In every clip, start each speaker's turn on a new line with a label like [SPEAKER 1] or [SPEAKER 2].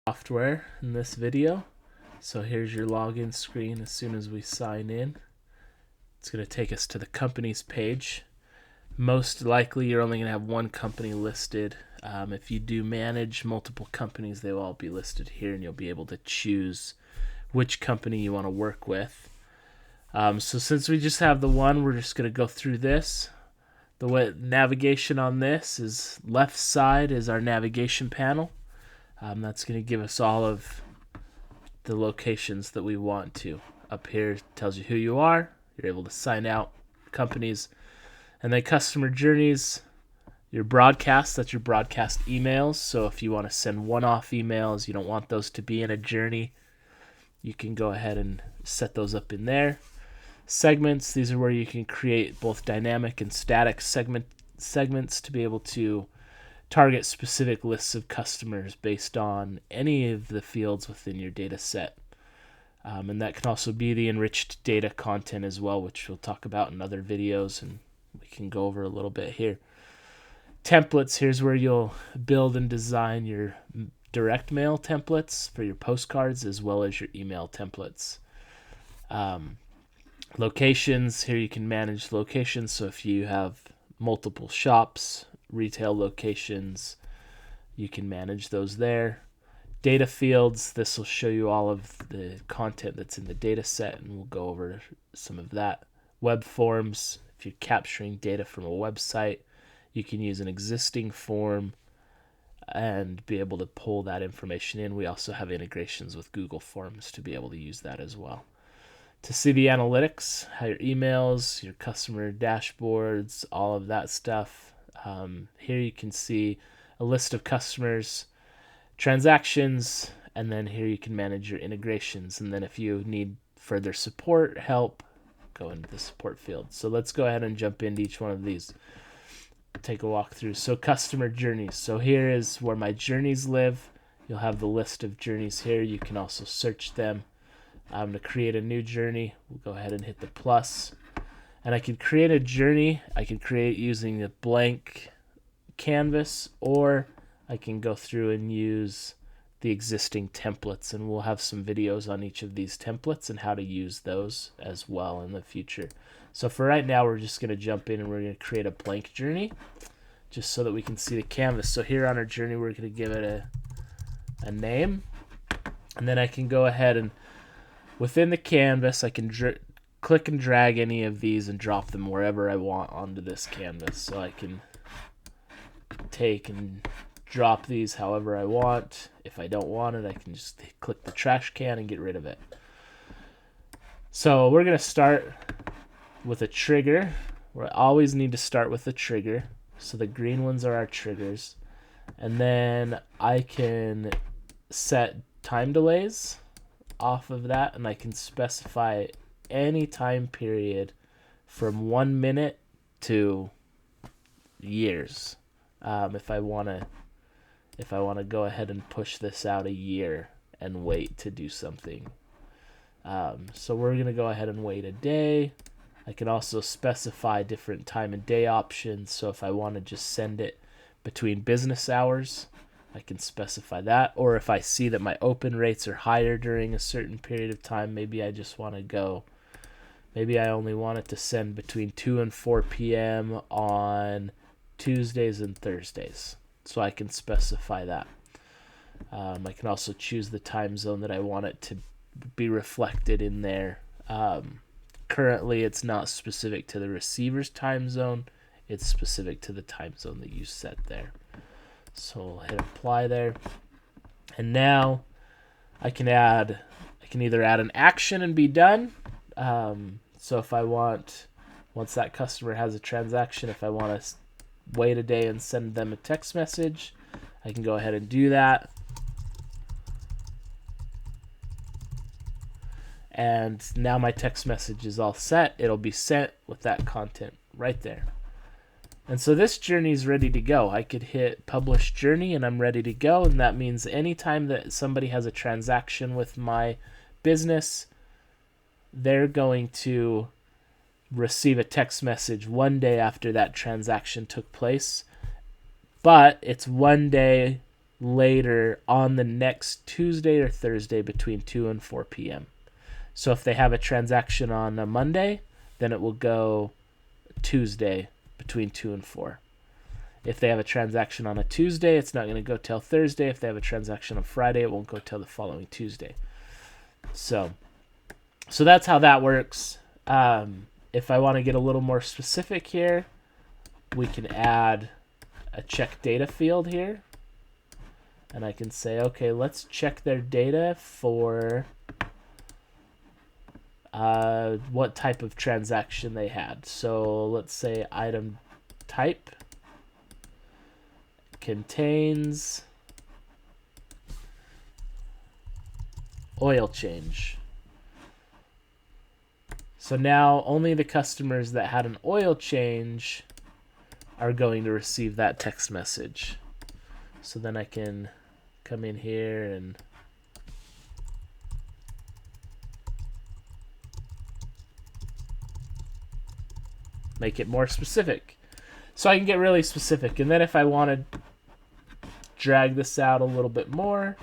[SPEAKER 1] Software in this video. So here's your login screen. As soon as we sign in, it's going to take us to the company's page. Most likely you're only going to have one company listed. If you do manage multiple companies, they will all be listed here, and you'll be able to choose which company you want to work with. So since we just have the one, we're just going to go through this. The way navigation on this is left side is our navigation panel. That's going to give us all of the locations that we want to. Up here it tells you who you are. You're able to sign out companies. And then customer journeys, your broadcasts, that's your broadcast emails. So if you want to send one-off emails, you don't want those to be in a journey, you can go ahead and set those up in there. Segments, these are where you can create both dynamic and static segments to be able to target specific lists of customers based on any of the fields within your data set. And that can also be the enriched data content as well, which we'll talk about in other videos, and we can go over a little bit here. Templates, here's where you'll build and design your direct mail templates for your postcards as well as your email templates. Locations, here you can manage locations. So if you have multiple shops, retail locations, you can manage those there. Data fields, this will show you all of the content that's in the data set, and we'll go over some of that. Web forms, if you're capturing data from a website, you can use an existing form and be able to pull that information in. We also have integrations with Google Forms to be able to use that as well. To see the analytics, how your emails, your customer dashboards, all of that stuff. Here you can see a list of customers, transactions, and then here you can manage your integrations. And then if you need further support, help, go into the support field. So let's go ahead and jump into each one of these. Take a walk through. So customer journeys. So here is where my journeys live. You'll have the list of journeys here. You can also search them. To create a new journey, we'll go ahead and hit the plus. And I can create a journey. I can create using a blank canvas, or I can go through and use the existing templates, and we'll have some videos on each of these templates and how to use those as well in the future. So for right now, we're just going to jump in and we're going to create a blank journey just so that we can see the canvas. So here on our journey, we're going to give it a name, and then I can go ahead and within the canvas, I can click and drag any of these and drop them wherever I want onto this canvas. So I can take and drop these however I want. If I don't want it, I can just click the trash can and get rid of it. So we're going to start with a trigger. We always need to start with a trigger. So the green ones are our triggers. And then I can set time delays off of that, and I can specify any time period from 1 minute to years. If I want to go ahead and push this out a year and wait to do something. So we're going to go ahead and wait a day. I can also specify different time and day options. So if I want to just send it between business hours, I can specify that. Or if I see that my open rates are higher during a certain period of time, maybe I just want to go, maybe I only want it to send between 2 and 4 p.m. on Tuesdays and Thursdays. So I can specify that. I can also choose the time zone that I want it to be reflected in there. Currently, it's not specific to the receiver's time zone. It's specific to the time zone that you set there. So we'll hit apply there. And now I can either add an action and be done. So if I want, once that customer has a transaction, if I want to wait a day and send them a text message, I can go ahead and do that. And now my text message is all set. It'll be sent with that content right there. And so this journey is ready to go. I could hit publish journey and I'm ready to go. And that means anytime that somebody has a transaction with my business, they're going to receive a text message 1 day after that transaction took place. But it's 1 day later on the next Tuesday or Thursday between 2 and 4 p.m. So if they have a transaction on a Monday, then it will go Tuesday between 2 and 4. If they have a transaction on a Tuesday, it's not going to go till Thursday. If they have a transaction on Friday, it won't go till the following Tuesday. So that's how that works. If I want to get a little more specific here, we can add a check data field here. And I can say, okay, let's check their data for what type of transaction they had. So let's say item type contains oil change. So now only the customers that had an oil change are going to receive that text message. So then I can come in here and make it more specific. So I can get really specific. And then if I wanted to drag this out a little bit more,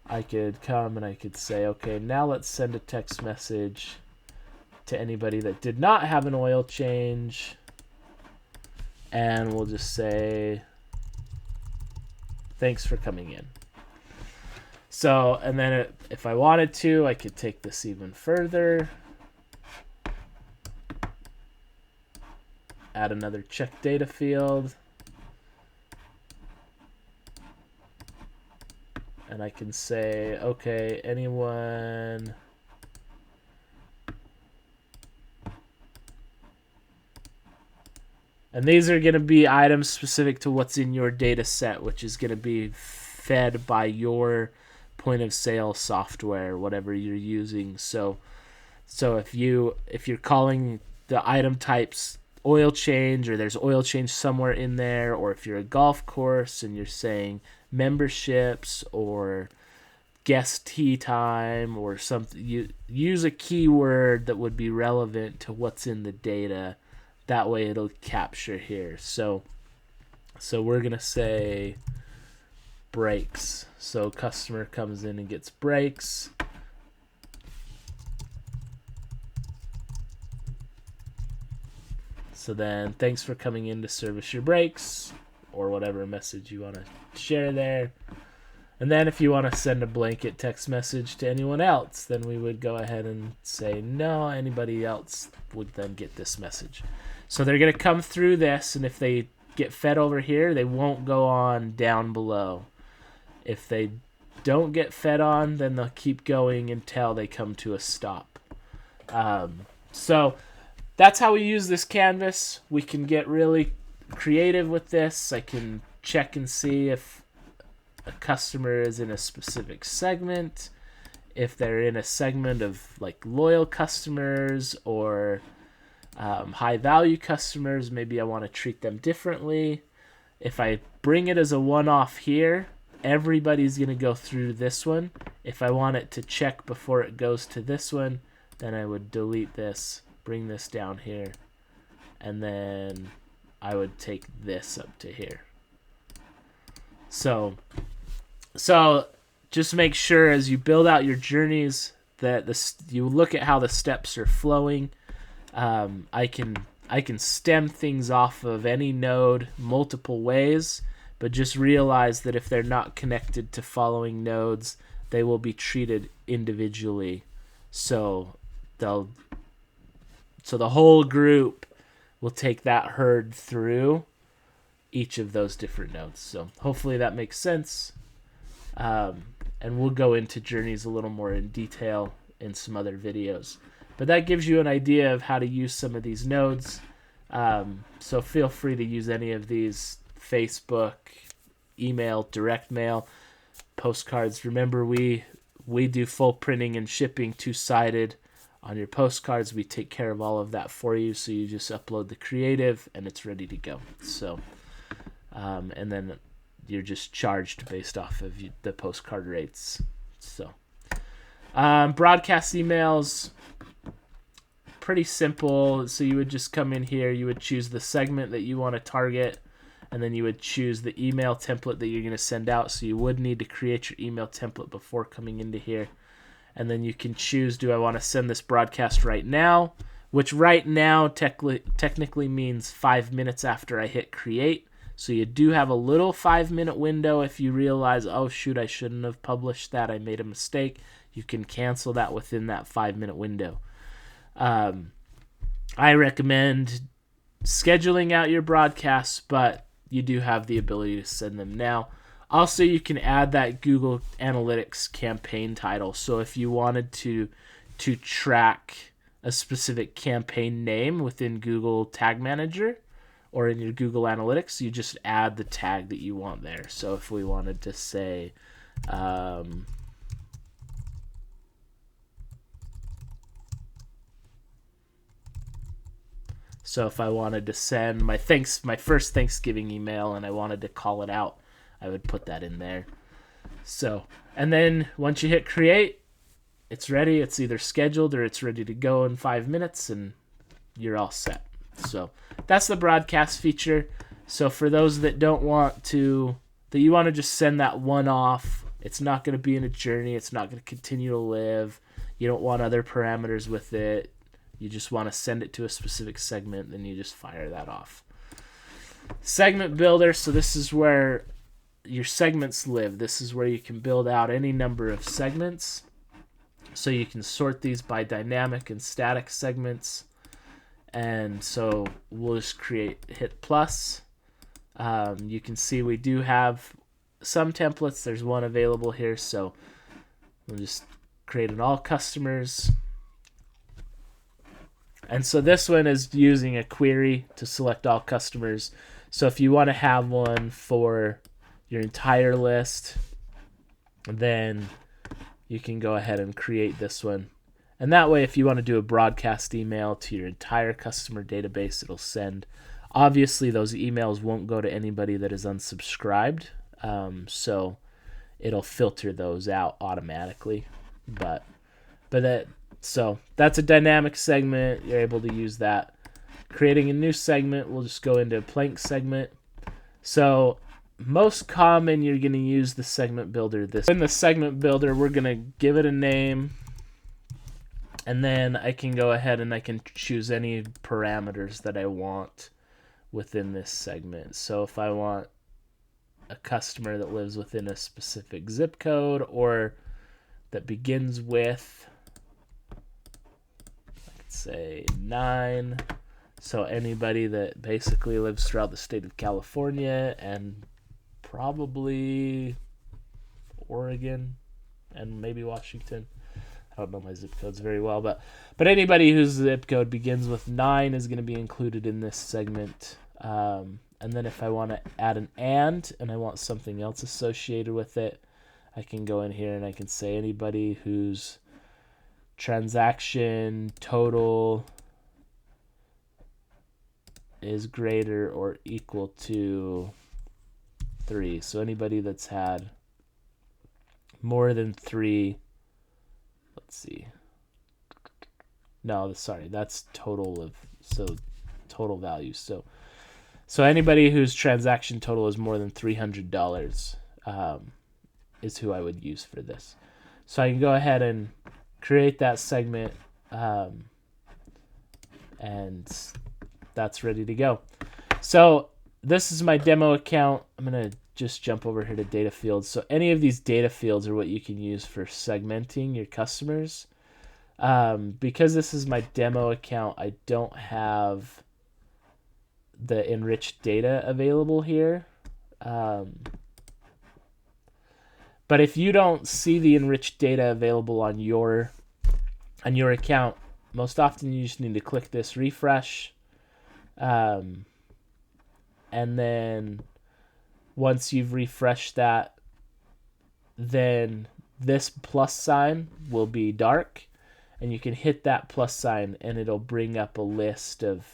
[SPEAKER 1] I could come and I could say, okay, now let's send a text message to anybody that did not have an oil change. And we'll just say, thanks for coming in. So, and then if I wanted to, I could take this even further. Add another check data field. And I can say, okay, anyone and these are going to be items specific to what's in your data set, which is going to be fed by your point of sale software, whatever you're using. So if you're calling the item types oil change, or there's oil change somewhere in there, or if you're a golf course and you're saying memberships or guest tee time or something, you use a keyword that would be relevant to what's in the data. That way it'll capture here. So we're going to say brakes. So customer comes in and gets brakes. So then, thanks for coming in to service your brakes, or whatever message you want to share there. And then if you want to send a blanket text message to anyone else, then we would go ahead and say, no, anybody else would then get this message. So they're going to come through this, and if they get fed over here, they won't go on down below. If they don't get fed on, then they'll keep going until they come to a stop. So that's how we use this canvas. We can get really creative with this. I can check and see if a customer is in a specific segment, if they're in a segment of like loyal customers or high value customers. Maybe I want to treat them differently. If I bring it as a one-off here, everybody's going to go through this one. If I want it to check before it goes to this one, then I would delete this, bring this down here, and then I would take this up to here. So just make sure as you build out your journeys that you look at how the steps are flowing. I can stem things off of any node multiple ways, but just realize that if they're not connected to following nodes, they will be treated individually. So the whole group will take that herd through each of those different nodes. So hopefully that makes sense. And we'll go into journeys a little more in detail in some other videos. But that gives you an idea of how to use some of these nodes. So feel free to use any of these: Facebook, email, direct mail, postcards. Remember, we do full printing and shipping two-sided on your postcards. We take care of all of that for you. So you just upload the creative and it's ready to go. So, and then you're just charged based off of the postcard rates. So, broadcast emails, pretty simple. So you would just come in here, you would choose the segment that you want to target, and then you would choose the email template that you're going to send out. So you would need to create your email template before coming into here. And then you can choose, do I want to send this broadcast right now? Which right now technically means 5 minutes after I hit create. So you do have a little 5-minute window if you realize, oh shoot, I shouldn't have published that, I made a mistake. You can cancel that within that 5-minute window. I recommend scheduling out your broadcasts, but you do have the ability to send them now. Also, you can add that Google Analytics campaign title. So if you wanted to track a specific campaign name within Google Tag Manager or in your Google Analytics, you just add the tag that you want there. So if we wanted to say, so if I wanted to send my first Thanksgiving email and I wanted to call it out, I would put that in there. So, and then once you hit create, it's ready. It's either scheduled or it's ready to go in 5 minutes, and you're all set. So that's the broadcast feature. So for those that don't want to, that you want to just send that one off, it's not going to be in a journey. It's not going to continue to live. You don't want other parameters with it. You just want to send it to a specific segment, then you just fire that off. Segment builder. So this is where your segments live. This is where you can build out any number of segments. So you can sort these by dynamic and static segments. And so we'll just hit plus. You can see we do have some templates. There's one available here. So we'll just create an all customers. And so this one is using a query to select all customers. So if you want to have one for your entire list, then you can go ahead and create this one. And that way, if you want to do a broadcast email to your entire customer database, it'll send. Obviously, those emails won't go to anybody that is unsubscribed. So it'll filter those out automatically. So that's a dynamic segment. You're able to use that. Creating a new segment, we'll just go into a blank segment. So most common, you're going to use the segment builder. In the segment builder, we're going to give it a name. And then I can go ahead and I can choose any parameters that I want within this segment. So if I want a customer that lives within a specific zip code or that begins with, let's say 9. So anybody that basically lives throughout the state of California and probably Oregon and maybe Washington. I don't know my zip codes very well, but anybody whose zip code begins with 9 is going to be included in this segment. And then if I want to add an and I want something else associated with it, I can go in here and I can say anybody whose transaction total is greater or equal to 3. So anybody that's had more than 3. Let's see. No, sorry, that's total value. So anybody whose transaction total is more than $300 is who I would use for this. So I can go ahead and create that segment, and that's ready to go. So this is my demo account. I'm going to just jump over here to data fields. So any of these data fields are what you can use for segmenting your customers. Because this is my demo account, I don't have the enriched data available here. But if you don't see the enriched data available on your account, most often you just need to click this refresh. And then once you've refreshed that, then this plus sign will be dark, and you can hit that plus sign and it'll bring up a list of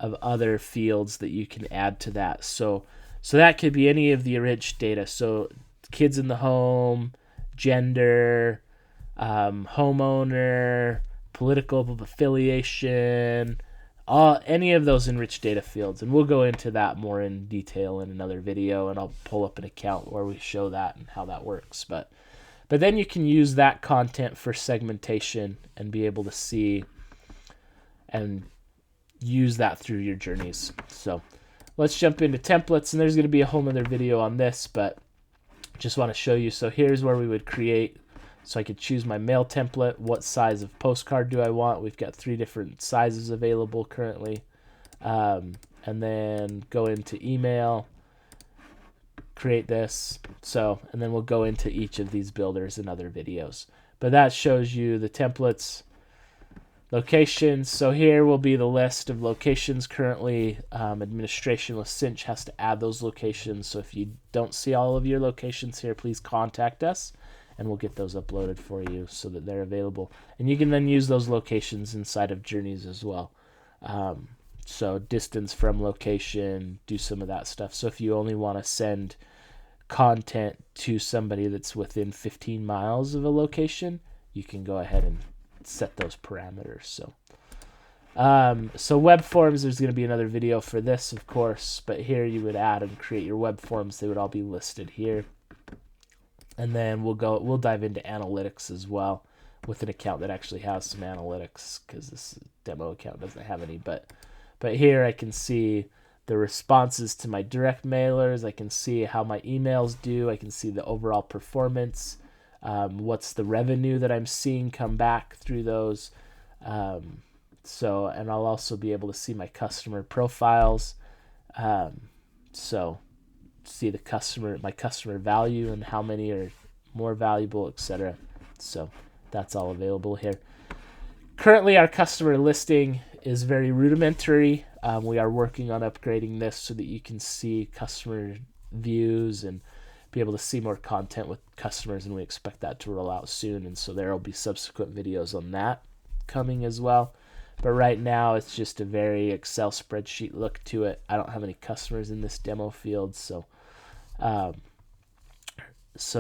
[SPEAKER 1] other fields that you can add to that. So that could be any of the enriched data. So kids in the home, gender, homeowner, political affiliation, any of those enriched data fields, and we'll go into that more in detail in another video, and I'll pull up an account where we show that and how that works. But then you can use that content for segmentation and be able to see and use that through your journeys. So let's jump into templates, and there's going to be a whole nother video on this, but just want to show you. So here's where we would create. So I could choose my mail template. What size of postcard do I want? We've got 3 different sizes available currently. And then go into email, create this. And then we'll go into each of these builders in other videos. But that shows you the templates, locations. So here will be the list of locations currently. Administration with Cinch has to add those locations. So if you don't see all of your locations here, please contact us, and we'll get those uploaded for you so that they're available. And you can then use those locations inside of journeys as well. So distance from location, do some of that stuff. So if you only want to send content to somebody that's within 15 miles of a location, you can go ahead and set those parameters. So web forms, there's going to be another video for this, of course, but here you would add and create your web forms. They would all be listed here. And then we'll dive into analytics as well with an account that actually has some analytics, because this demo account doesn't have any. But here I can see the responses to my direct mailers. I can see how my emails do. I can see the overall performance. What's the revenue that I'm seeing come back through those. And I'll also be able to see my customer profiles. See my customer value and how many are more valuable, etc. So that's all available here. Currently, our customer listing is very rudimentary. We are working on upgrading this so that you can see customer views and be able to see more content with customers, and we expect that to roll out soon. And so there will be subsequent videos on that coming as well. But right now, it's just a very Excel spreadsheet look to it. I don't have any customers in this demo field, so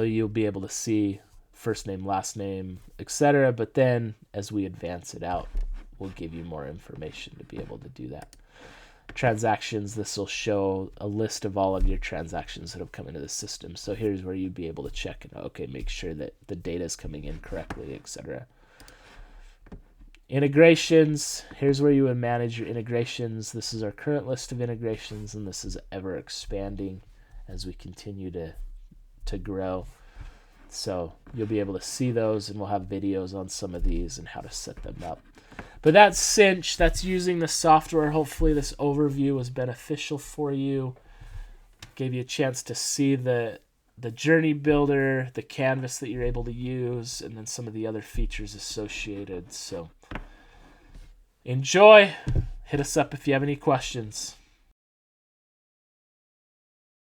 [SPEAKER 1] you'll be able to see first name, last name, etc. But then as we advance it out, we'll give you more information to be able to do that. Transactions, this will show a list of all of your transactions that have come into the system. So here's where you'd be able to check and make sure that the data is coming in correctly, etc. Integrations, here's where you would manage your integrations. This is our current list of integrations, and this is ever expanding as we continue to grow. So you'll be able to see those, and we'll have videos on some of these and how to set them up. But that's Cinch. That's using the software. Hopefully this overview was beneficial for you. Gave you a chance to see the journey builder, the canvas that you're able to use, and then some of the other features associated. So enjoy. Hit us up if you have any questions.